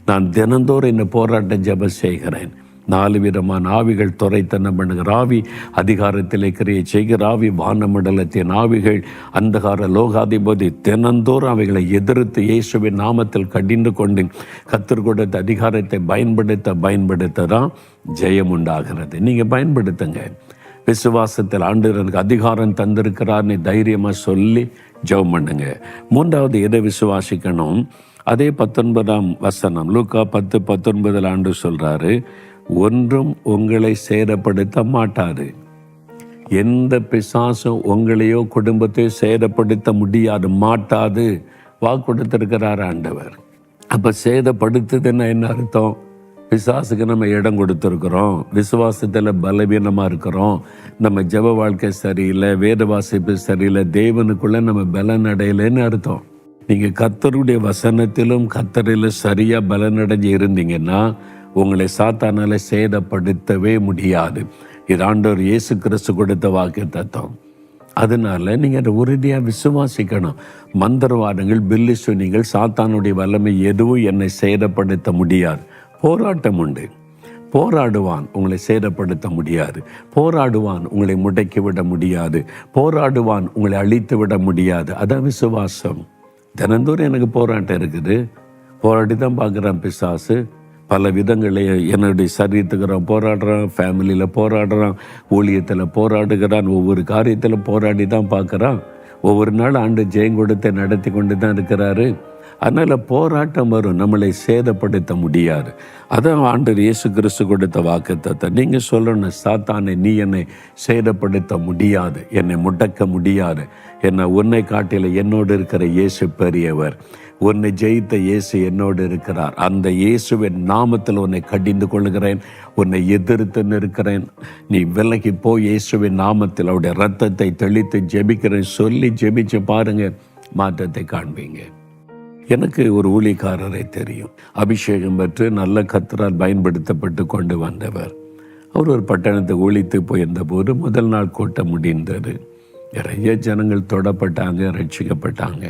[SPEAKER 1] நான் தினந்தோறும் இந்த போராட்டம் ஜெபம் செய்கிறேன். 4 விதமான ஆவிகள் துரைத்தனம் பண்ணுகிற ஆவி, அதிகாரத்தில் கிரியை செய்கிற ஆவி, வானமண்டலத்தின் ஆவிகள், அந்தகார லோகாதிபதி, தினந்தோறும் அவைகளை எதிர்த்து இயேசுவின் நாமத்தில் கடிந்து கொண்டு கர்த்தர் கொடுத்த அதிகாரத்தை பயன்படுத்த தான் ஜெயம் உண்டாகிறது. நீங்கள் பயன்படுத்துங்க. விசுவாசத்தில் ஆண்டவருக்கு அதிகாரம் தந்திருக்கிறார்னு தைரியமாக சொல்லி ஜெபம் பண்ணுங்க. 3வது எதை விசுவாசிக்கணும்? அதே 19ஆம் வசனம் லூக்கா 10:19 ஆண்டு சொல்றாரு, ஒன்றும் உங்களை சேதப்படுத்த மாட்டாது. எந்த பிசாசும் உங்களையோ குடும்பத்தையோ சேதப்படுத்த முடியாது, மாட்டாது வாக்கு கொடுத்திருக்கிறார் ஆண்டவர். அப்ப சேதப்படுத்துதுன்னா என்ன அர்த்தம்? பிசாசுக்கு நம்ம இடம் கொடுத்துருக்குறோம், விசுவாசத்தில் பலவீனமாக இருக்கிறோம், நம்ம ஜெப வாழ்க்கை சரியில்லை, வேத வாசிப்பு சரியில்லை, தேவனுக்குள்ள நம்ம பலன் அடையலைன்னு அர்த்தம். நீங்கள் கர்த்தருடைய வசனத்திலும் கர்த்தரிலும் சரியாக பலனடைஞ்சு இருந்தீங்கன்னா உங்களை சாத்தானால சேதப்படுத்தவே முடியாது. இது ஆண்டவர் இயேசு கிறிஸ்து கொடுத்த வாக்குத்தத்தம். அதனால நீங்கள் அதை உறுதியாக விசுவாசிக்கணும். மந்திரவாதங்கள், பில்லிசுனிகள், சாத்தானுடைய வல்லமை எதுவும் என்னை சேதப்படுத்த முடியாது. போராட்டம் உண்டு, போராடுவான், உங்களை சேதப்படுத்த முடியாது. போராடுவான், உங்களை முடக்கி விட முடியாது. போராடுவான், உங்களை அழித்து விட முடியாது. அதான் விசுவாசம். தினந்தோறும் எனக்கு போராட்டம் இருக்குது, போராடி தான் பார்க்குறான் பிசாசு. பல விதங்களை என்னுடைய சரீரத்துக்கு போராடுறான், ஃபேமிலியில் போராடுறான், ஊழியத்தில் போராடுகிறான், ஒவ்வொரு காரியத்தில் போராடி தான் பார்க்குறான். ஒவ்வொரு நாள் ஆண்டு ஜெயம் கொடுத்து நடத்தி கொண்டு தான் இருக்கிறாரு. அதனால் போராட்டம் வரும், நம்மளை சேதப்படுத்த முடியாது. அதான் ஆண்டவர் இயேசு கிறிஸ்து கொடுத்த வாக்குத்தத்தம். நீங்கள் சொல்லணும், சாத்தானை நீ என்னை சேதப்படுத்த முடியாது, என்னை முடக்க முடியாது. என்னை உன்னை காட்டில என்னோடு இருக்கிற இயேசு பெரியவர், உன்னை ஜெயித்த இயேசு என்னோடு இருக்கிறார். அந்த இயேசுவின் நாமத்தில் உன்னை கடிந்து கொள்கிறேன், உன்னை எதிர்த்து நிற்கிறேன், நீ விலகி போய் இயேசுவின் நாமத்தில் அவருடைய ரத்தத்தை தெளித்து ஜெபிக்கிறேன் சொல்லி ஜெபிச்சு பாருங்க, மாற்றத்தை காண்பீங்க. எனக்கு ஒரு ஊழியக்காரரை தெரியும், அபிஷேகம் பெற்று நல்ல கர்த்தரால் பயன்படுத்தப்பட்டு கொண்டு வந்தவர். அவர் ஒரு பட்டணத்தை ஒழித்து போயிருந்த போது முதல் நாள் கூட்டம் முடிந்தது. நிறைய ஜனங்கள் தொடப்பட்டாங்க, ரட்சிக்கப்பட்டாங்க.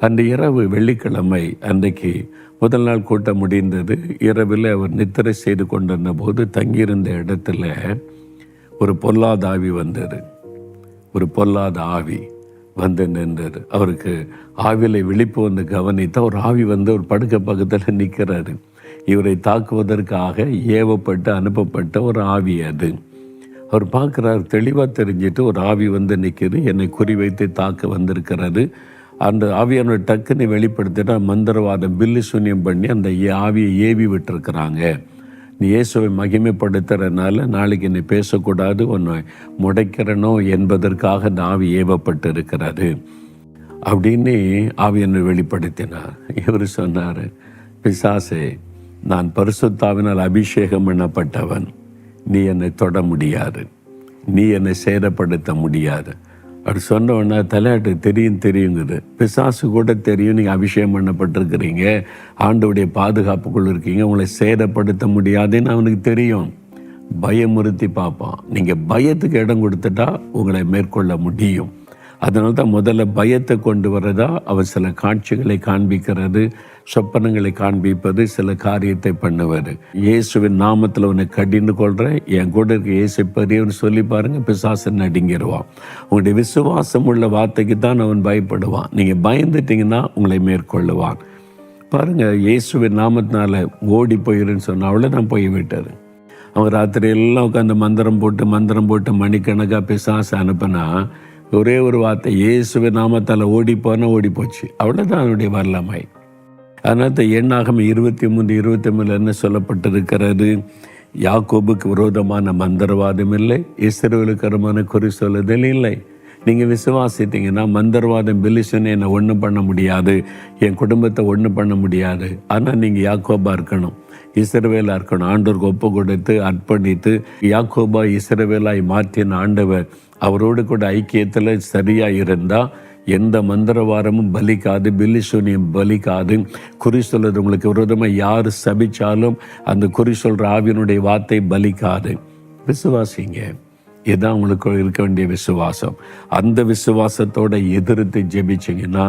[SPEAKER 1] அன்று இரவு வெள்ளிக்கிழமை அன்றைக்கு முதல் நாள் கூட்டம் முடிந்தது. இரவில் அவர் நித்திரை செய்து கொண்டிருந்த போது தங்கியிருந்த இடத்துல ஒரு பொல்லாத ஆவி வந்தது. ஒரு பொல்லாத ஆவி வந்து நின்றார். அவருக்கு ஆவிலை விழிப்பு வந்து கவனித்த ஒரு ஆவி வந்து ஒரு படுக்கை பக்கத்தில் நிற்கிறாரு. இவரை தாக்குவதற்காக ஏவப்பட்டு அனுப்பப்பட்ட ஒரு ஆவி அது. அவர் பார்க்குறாரு, தெளிவாக தெரிஞ்சிட்டு ஒரு ஆவி வந்து நிற்கிது, என்னை குறிவைத்து தாக்க வந்திருக்கிறது. அந்த ஆவியான டக்குன்னு வெளிப்படுத்திட்டு மந்திரவாதம், பில்லி சூன்யம் பண்ணி அந்த ஆவியை ஏவி விட்டுருக்குறாங்க. நீ இயேசுவை மகிமைப்படுத்துறதுனால நாளைக்கு என்னை பேசக்கூடாது, ஒன்று முடைக்கிறனோ என்பதற்காக அந்த ஆவி ஏவப்பட்டு இருக்கிறது அப்படின்னு ஆவி என்னை வெளிப்படுத்தினார். இவர் சொன்னார், பிசாசே, நான் பரிசுத்தாவினால் அபிஷேகம் பண்ணப்பட்டவன், நீ என்னை தொட முடியாது, நீ என்னை சேதப்படுத்த முடியாது. அப்படி சொன்ன உடனே தலையாட்டு தெரியுங்குது. பிசாசு கூட தெரியும், நீங்கள் அபிஷேகம் பண்ணப்பட்டிருக்கிறீங்க, ஆண்டவுடைய பாதுகாப்புக்குள் இருக்கீங்க, உங்களை சேதப்படுத்த முடியாதுன்னு அவனுக்கு தெரியும். பயமுறுத்தி பார்ப்பான். நீங்கள் பயத்துக்கு இடம் கொடுத்துட்டா உங்களை மேற்கொள்ள முடியும். அதனால தான் முதல்ல பயத்தை கொண்டு வரதா அவர் சில காட்சிகளை காண்பிக்கிறது, சொப்பனங்களை காண்பிப்பது, சில காரியத்தை பண்ணுவார். இயேசுவின் நாமத்தில் உன்னை கடிந்து கொள்கிறேன், என் கூட இருக்க இயேசு பெரியவன் சொல்லி பாருங்கள், பிசாசன் நடுங்கிடுவான். உங்களுடைய விசுவாசம் உள்ள வார்த்தைக்கு தான் அவன் பயப்படுவான். நீங்கள் பயந்துட்டீங்கன்னா உங்களை மேற்கொள்ளுவான். பாருங்கள், இயேசுவின் நாமத்தினால ஓடி போயிருன்னு சொன்ன அவ்வளோ நான் போய் விட்டார். அவன் ராத்திரி எல்லாம் உட்காந்து மந்திரம் போட்டு மணிக்கணக்காக பிசாசு அனுப்பினா ஒரே ஒரு வார்த்தை, இயேசுவின் நாமத்தால் ஓடி போச்சு. அவ்வளோதான் அவனுடைய வரலாமை. அதனால எண்ணாகம் 23:23 என்ன சொல்லப்பட்டிருக்கிறது, யாக்கோபுக்கு விரோதமான மந்திரவாதம் இல்லை, இஸ்ரவேலுக்கு விரோதமான குறி சொல்லுதல் இல்லை. நீங்கள் விசுவாசித்தீங்கன்னா மந்திரவாதம் பெலிசனை என்னை ஒன்றும் பண்ண முடியாது, என் குடும்பத்தை ஒன்றும் பண்ண முடியாது. ஆனால் நீங்கள் யாக்கோபா இருக்கணும், இஸ்ரவேலாக இருக்கணும். ஆண்டவருக்கு ஒப்பு கொடுத்து அர்ப்பணித்து யாக்கோபா இஸ்ரவேலாய் மாற்றின ஆண்டவர் அவரோடு கூட ஐக்கியத்தில் சரியாக இருந்தால் எந்த மந்திரவாரமும் பலிக்காது, பில்லிசூனியம் பலிக்காது. குறி சொல்றது உங்களுக்கு விரோதமாக யார் சபிச்சாலும் அந்த குறி சொல்கிற ஆவியனுடைய வார்த்தை பலிக்காது. விசுவாசிங்க, இதுதான் உங்களுக்கு இருக்க வேண்டிய விசுவாசம். அந்த விசுவாசத்தோட எதிர்த்து ஜெபிச்சிங்கன்னா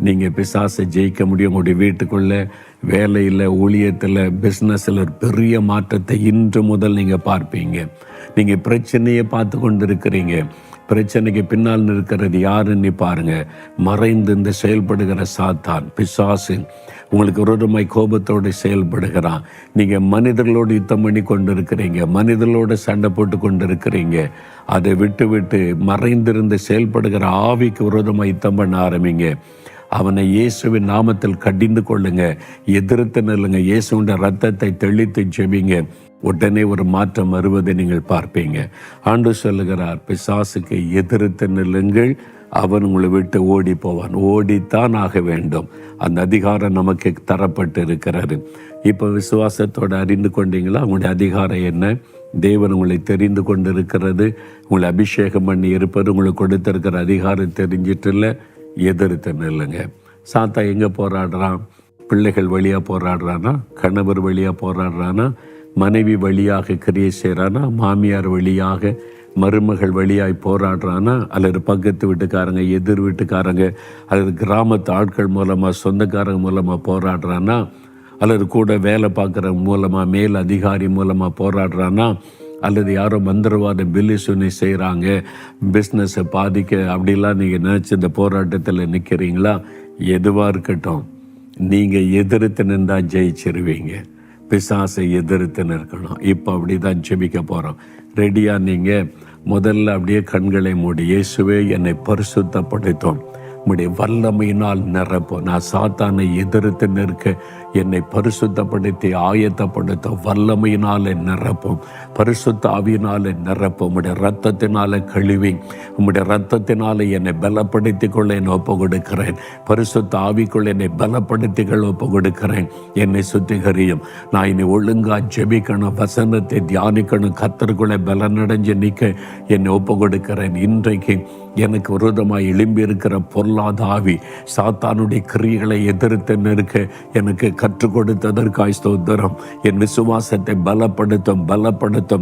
[SPEAKER 1] நீங்கள் பிசாசை ஜெயிக்க முடியும். உங்களுடைய வீட்டுக்குள்ள, வேலையில், ஊழியத்தில், பிஸ்னஸில் ஒரு பெரிய மாற்றத்தை இன்று முதல் நீங்கள் பார்ப்பீங்க. நீங்கள் பிரச்சனையை பார்த்து கொண்டு இருக்கிறீங்க, பிரச்சனைக்கு பின்னால் நிற்கிறது யாருன்னு பாருங்க. மறைந்து இந்த செயல்படுகிற சாத்தான் பிசாசு உங்களுக்கு விரோதமாய் கோபத்தோடு செயல்படுகிறான். நீங்கள் மனிதர்களோடு யுத்தம் பண்ணி கொண்டு இருக்கிறீங்க, மனிதர்களோடு சண்டை போட்டு கொண்டு இருக்கிறீங்க. அதை விட்டு மறைந்திருந்து செயல்படுகிற ஆவிக்கு விரோதமாக யுத்தம் பண்ண ஆரம்பிங்க. அவனை இயேசுவின் நாமத்தில் கடிந்து கொள்ளுங்க, எதிர்த்து நில்லுங்க, இயேசுவின் ரத்தத்தை தெளித்து ஜெபிங்க. உடனே ஒரு மாற்றம் வருவதை நீங்கள் பார்ப்பீங்க. ஆண்டவர் சொல்லுகிறார், பிசாசுக்கு எதிர்த்து நில்லுங்கள், அவன் உங்களை விட்டு ஓடி போவான். ஓடித்தான் ஆக வேண்டும். அந்த அதிகாரம் நமக்கு தரப்பட்டு இருக்கிறது. இப்போ விசுவாசத்தோடு அறிந்து கொண்டீங்களா உங்களுடைய அதிகாரம் என்ன? தேவன் உங்களை தெரிந்து கொண்டு இருக்கிறது, உங்களை அபிஷேகம் பண்ணி இருப்பது, உங்களுக்கு கொடுத்திருக்கிற அதிகாரம் தெரிஞ்சிட்டு இல்லை. எதிர்த்து நில்லுங்க. சாத்தா எங்கே போராடுறான்? பிள்ளைகள் வழியாக போராடுறானா, கணவர் வழியாக போராடுறானா, மனைவி வழியாக கிரியை செய்கிறானா, மாமியார் வழியாக, மருமகள் வழியாய் போராடுறானா, அல்லது பக்கத்து வீட்டுக்காரங்க, எதிர் வீட்டுக்காரங்க, அல்லது கிராமத்து ஆட்கள் மூலமாக, சொந்தக்காரங்க மூலமாக போராடுறானா, அல்லது கூட வேலை பார்க்குற மூலமாக, மேல் அதிகாரி மூலமாக போராடுறானா, அல்லது யாரோ மந்திரவாத பில்லிசுனி செய்கிறாங்க, பிஸ்னஸை பாதிக்க, அப்படிலாம் நீங்கள் நினச்சி இந்த போராட்டத்தில் நிற்கிறீங்களா? எதுவாக இருக்கட்டும், நீங்கள் எதிர்த்து நின்றால் ஜெயிச்சிருவீங்க. பிசாசை எதிர்த்து நிற்கணும். இப்போ அப்படி தான் ஜெபிக்க போகிறோம். ரெடியாக நீங்கள் முதல்ல அப்படியே கண்களை மூடி, இயேசுவே என்னை பரிசுத்தப்படுத்தும், உம்முடைய வல்லமையினால் நிரப்பும். நான் சாத்தானை எதிர்த்து நிற்க என்னை பரிசுத்தப்படுத்தி ஆயத்தப்படுத்த வல்லமையினாலே நிரப்பும், பரிசுத்த ஆவியினாலே நிரப்பும். உம்முடைய ரத்தத்தினால கழுவி, உம்முடைய ரத்தத்தினால என்னை பலப்படுத்தி கொள்ள என்னை ஒப்பு கொடுக்கிறேன். பரிசுத்த ஆவிக்குள்ள என்னை பலப்படுத்தி கொள்ள ஒப்பு கொடுக்கிறேன். என்னை சுத்திகரியும். நான் என்னை ஒழுங்கா ஜெபிக்கணும், வசனத்தை தியானிக்கணும், கர்த்தருக்குள்ளே பலனடைஞ்சு நிற்க என்னை ஒப்பு கொடுக்கிறேன். இன்றைக்கு எனக்கு விரோதமாக எழும்பி இருக்கிற பொல்லாத ஆவி, சாத்தானுடைய கிரியைகளை எதிர்த்து நிற்க எனக்கு கற்றுக் கொடுத்ததற்காய் ஸ்தோத்திரம். என் விசுவாசத்தை பலப்படுத்தும்.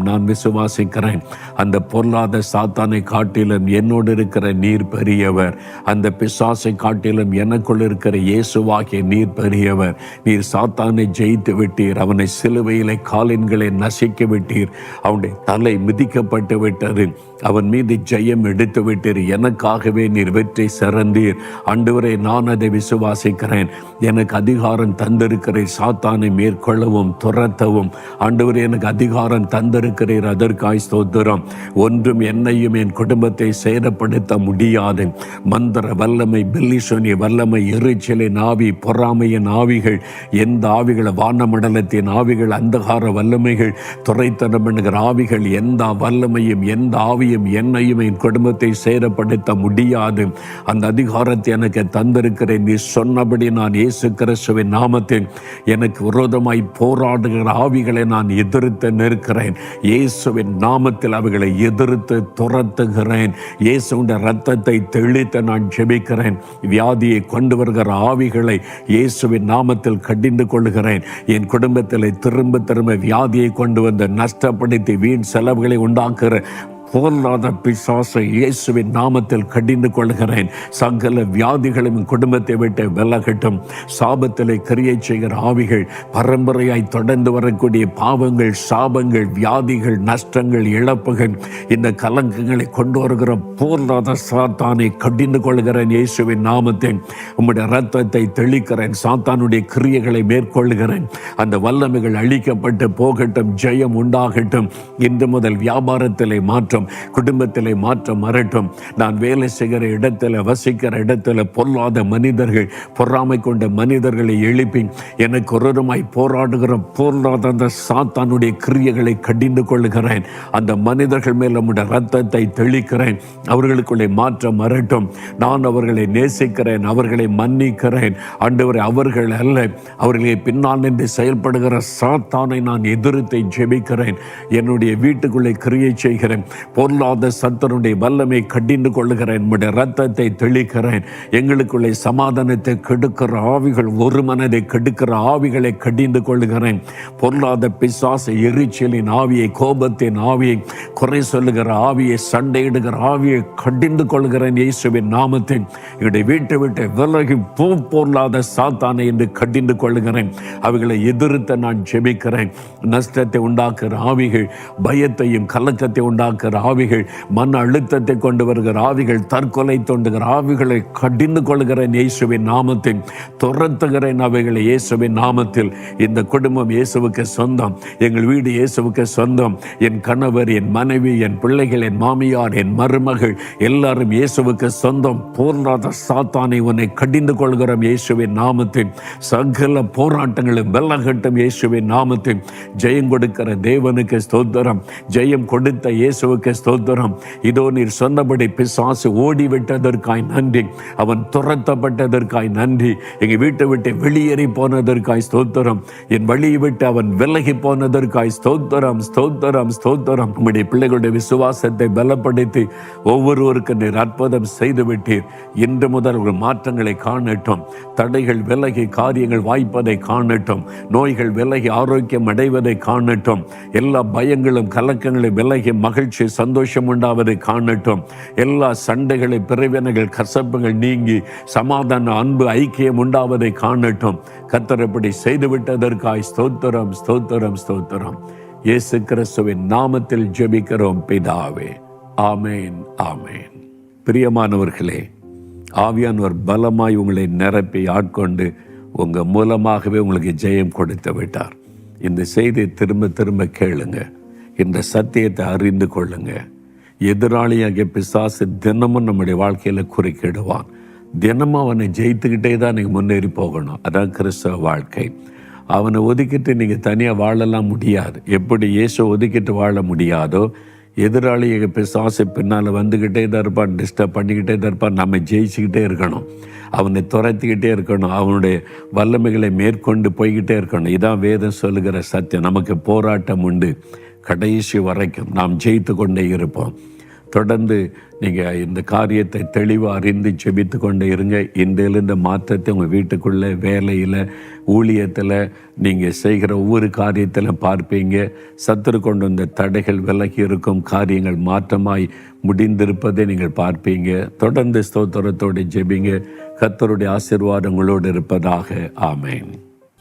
[SPEAKER 1] நான் விசுவாசிக்கிறேன், அந்த பொல்லாத சாத்தானை காட்டிலும் என்னோடு இருக்கிற நீர் பெரியவர். அந்த பிசாசை காட்டிலும் எனக்குள் இருக்கிற இயேசுவாகிய நீர் பெரியவர். நீர் சாத்தானை ஜெயித்து விட்டீர், அவனை சிலுவையிலே காலின்களை நசிக்க விட்டீர், அவனுடைய தலை மிதிக்கப்பட்டு விட்டது, அவன் மீது ஜெயம் எடுத்து விட்டீர். எனக்காகவே நீர் வெற்றி சிறந்தீர். ஆண்டவரே, நான் அதை விசுவாசிக்கிறேன். எனக்கு அதிகாரம் தந்திருக்கிறீர் சாத்தானை மேற்கொள்ளவும் துரத்தவும். ஆண்டவரே, எனக்கு அதிகாரம் தந்திருக்கிறீர், அதற்காய் ஸ்தோத்திரம். ஒன்றும் என்னையும் என் குடும்பத்தை சேதப்படுத்த முடியாது. மந்திர வல்லமை, பில்லிசூனிய வல்லமை, எரிச்சலின் ஆவி, பொறாமையின் ஆவிகள், எந்த ஆவிகள், வானமண்டலத்தின் ஆவிகள், அந்தகார வல்லமைகள், துரைத்தனம் என்கிற ஆவிகள், எந்த வல்லமையும் எந்த ஆவியும் என்னையும் என் குடும்பத்தை சேதப்படுத்த முடியாது. அந்த அதிகாரத்தை எனக்கு தந்திருக்கிறேன். நீ சொன்னபடி நான் இயேசு கிறிஸ்துவின் நாமத்தில் எனக்கு விரோதமாய் போராடுகிற ஆவிகளை நான் எதிர்த்து நிற்கிறேன். இயேசுவின் நாமத்தில் அவைகளை எதிர்த்து துரத்துகிறேன். இயேசுவின் ரத்தத்தை தெளித்து நான் ஜெபிக்கிறேன். வியாதியை கொண்டு வருகிற ஆவிகளை இயேசுவின் நாமத்தில் கடிந்து கொள்கிறேன். என் குடும்பத்தில் திரும்ப வியாதியை கொண்டு வந்து நஷ்டப்படுத்தி வீண் செலவுகளை உண்டாக்குற பொல்லாத பிசாசை இயேசுவின் நாமத்தில் கடிந்து கொள்கிறேன். சகல வியாதிகளும் குடும்பத்தை விட்டு விலகட்டும். சாபத்திலே கிரியை செய்கிற ஆவிகள், பரம்பரையாய் தொடர்ந்து வரக்கூடிய பாவங்கள், சாபங்கள், வியாதிகள், நஷ்டங்கள், இழப்புகள், இந்த கலங்கங்களை கொண்டு வருகிற பொல்லாத சாத்தானை கடிந்து கொள்கிறேன். இயேசுவின் நாமத்தில் உம்முடைய ரத்தத்தை தெளிக்கிறேன். சாத்தானுடைய கிரியைகளை மேற்கொள்கிறேன். அந்த வல்லமைகள் அழிக்கப்பட்டு போகட்டும், ஜெயம் உண்டாகட்டும். இன்று முதல் வியாபாரத்திலே மாற்றம், வரட்டும், குடும்பத்திலே மாற்றம் வரட்டும். நான் வேலை செய்கிற இடத்துல, வசிக்கிற இடத்துல பொல்லாத மனிதர்கள், பொறாமை கொண்ட மனிதர்களை எழுப்பி எனக்கு ஒருவருமாய் போராடுகிற பொருளாத அந்த சாத்தானுடைய கிரியைகளை கடிந்து கொள்கிறேன். அந்த மனிதர்கள் மேல் நம்முடைய ரத்தத்தை தெளிக்கிறேன். அவர்களுக்குள்ளே மாற்றம் வரட்டும். நான் அவர்களை நேசிக்கிறேன், அவர்களை மன்னிக்கிறேன். ஆண்டவரே, அவர்கள் அல்ல, அவர்களை பின்னால் நின்று செயல்படுகிற சாத்தானை நான் எதிர்த்து ஜெபிக்கிறேன். என்னுடைய வீட்டுக்குள்ளே கிரியை செய்கிறேன். பொருளாத சத்தனுடைய வல்லமை கடிந்து கொள்ளுகிறேன். நம்முடைய ரத்தத்தை தெளிக்கிறேன். எங்களுக்குள்ளே சமாதானத்தை கெடுக்கிற ஆவிகள், ஒரு மனதை கெடுக்கிற ஆவிகளை கடிந்து கொள்ளுகிறேன். பொருளாத பிசாசு, எரிச்சலின் ஆவியை, கோபத்தின் ஆவியை, குறை சொல்லுகிற ஆவியை, சண்டையிடுகிற ஆவியை கடிந்து கொள்கிறேன். இயேசுவின் நாமத்தில் என்னுடைய வீட்டை விட்டு விலகி பொருளாத சாத்தானை என்று கடிந்து கொள்ளுகிறேன். அவைகளை எதிர்த்து நான் ஜெபிக்கிறேன். நஷ்டத்தை உண்டாக்குற ஆவிகள், பயத்தையும் கலக்கத்தை உண்டாக்குற ஆவிகள், மன அழுத்தத்தை கொண்டு வருகிற ஆவிகள், தற்கொலை தோண்டுகிற ஆவிகளை கடிந்து கொள்கிறேன். இயேசுவின் நாமத்தில் துரத்துகிறேன் அவைகளை இயேசுவின் நாமத்தில். இந்த குடும்பம் இயேசுவுக்கு சொந்தம். எங்கள் வீடு இயேசுவுக்கு சொந்தம். என் கணவர், என் மனைவி, என் பிள்ளைகள், என் மாமியார், என் மருமகள் எல்லாரும் இயேசுவுக்கு சொந்தம். பொருளாத சாத்தானை உன்னை கடிந்து கொள்கிறோம் இயேசுவின் நாமத்தில். சகல போராட்டங்களும் வெல்லகட்டும் இயேசுவின் நாமத்தில். ஜெயம் கொடுக்கிற தேவனுக்கு ஸ்தோத்திரம். ஜெயம் கொடுத்த இயேசுவுக்கு ஸ்தோத்திரம். இதோ நீர் சொன்னபடி பிசாசு ஓடிவிட்டதற்காய் நன்றி. அவன் துரத்தப்பட்டதற்காய் நன்றி. எங்கள் வீட்டை விட்டு வெளியேறி போனதற்காய் ஸ்தோத்திரம். என் வழியை விட்டு அவன் விலகி போனதற்காய் ஸ்தோத்திரம், ஸ்தோத்திரம், ஸ்தோத்திரம். உம்முடைய பிள்ளைகளுடைய விசுவாசத்தை பலப்படுத்தி ஒவ்வொருவருக்கு நீர் அற்புதம் செய்து விட்டீர். இன்று முதல் ஒரு மாற்றங்களை காணட்டும். தடைகள் விலகி காரியங்கள் வாய்ப்பதை காணட்டும். நோய்கள் விலகி ஆரோக்கியம் அடைவதை காணட்டும். எல்லா பயங்களும் கலக்கங்களும் விலகி மகிழ்ச்சி சந்தோஷம் உண்டாவதை காணட்டும். எல்லா சண்டைகளை, பிரிவினைகள், கசப்புகள் நீங்கி சமாதான, அன்பு, ஐக்கியம் உண்டாவதை காணட்டும். கர்த்தரப்படி செய்துவிட்டதற்காய் ஸ்தோத்திரம், ஸ்தோத்திரம், ஸ்தோத்திரம். இயேசு கிறிஸ்துவின் நாமத்தில் ஜெபிக்கிறோம் பிதாவே. ஆமேன், ஆமேன். பிரியமானவர்களே, ஆவியானவர் பலமாய் உங்களை நிரப்பி ஆட்கொண்டு உங்கள் மூலமாகவே உங்களுக்கு ஜெயம் கொடுத்து விட்டார். இந்த செய்தியை திரும்ப திரும்ப கேளுங்க. இந்த சத்தியத்தை அறிந்து கொள்ளுங்க. எதிராளியாகிய பிசாசு தினமும் நம்முடைய வாழ்க்கையில் குறுக்கிடுவான். தினமும் அவனை ஜெயித்துக்கிட்டே தான் நீங்கள் முன்னேறி போகணும். அதான் கிறிஸ்தவ வாழ்க்கை. அவனை ஒதுக்கிட்டு நீங்கள் தனியாக வாழலாம் முடியாது. எப்படி இயேசு ஒதுக்கிட்டு வாழ முடியாதோ, எதிராளி பிசாசு பின்னால் வந்துக்கிட்டே தான் இருப்பான், டிஸ்டர்ப் பண்ணிக்கிட்டே தான் இருப்பான். நம்ம ஜெயிச்சுக்கிட்டே இருக்கணும், அவனை துரத்திக்கிட்டே இருக்கணும், அவனுடைய வல்லமைகளை மேற்கொண்டு போய்கிட்டே இருக்கணும். இதான் வேதம் சொல்லுகிற சத்தியம். நமக்கு போராட்டம் உண்டு, கடைசி வரைக்கும் நாம் ஜெயித்து கொண்டே இருப்போம். தொடர்ந்து நீங்கள் இந்த காரியத்தை தெளிவாக அறிந்து ஜெபித்து கொண்டே இருங்க. இன்றையிலிருந்து மாற்றத்தை உங்கள் வீட்டுக்குள்ளே, வேலையில், ஊழியத்தில், நீங்கள் செய்கிற ஒவ்வொரு காரியத்திலும் பார்ப்பீங்க. சத்துரு கொண்டு வந்த தடைகள் விலகி இருக்கும், காரியங்கள் மாற்றமாய் முடிந்திருப்பதை நீங்கள் பார்ப்பீங்க. தொடர்ந்து ஸ்தோத்திரத்தோடு ஜெபிங்க. கர்த்தருடைய ஆசீர்வாதங்களோடு இருப்பதாக. ஆமேன்.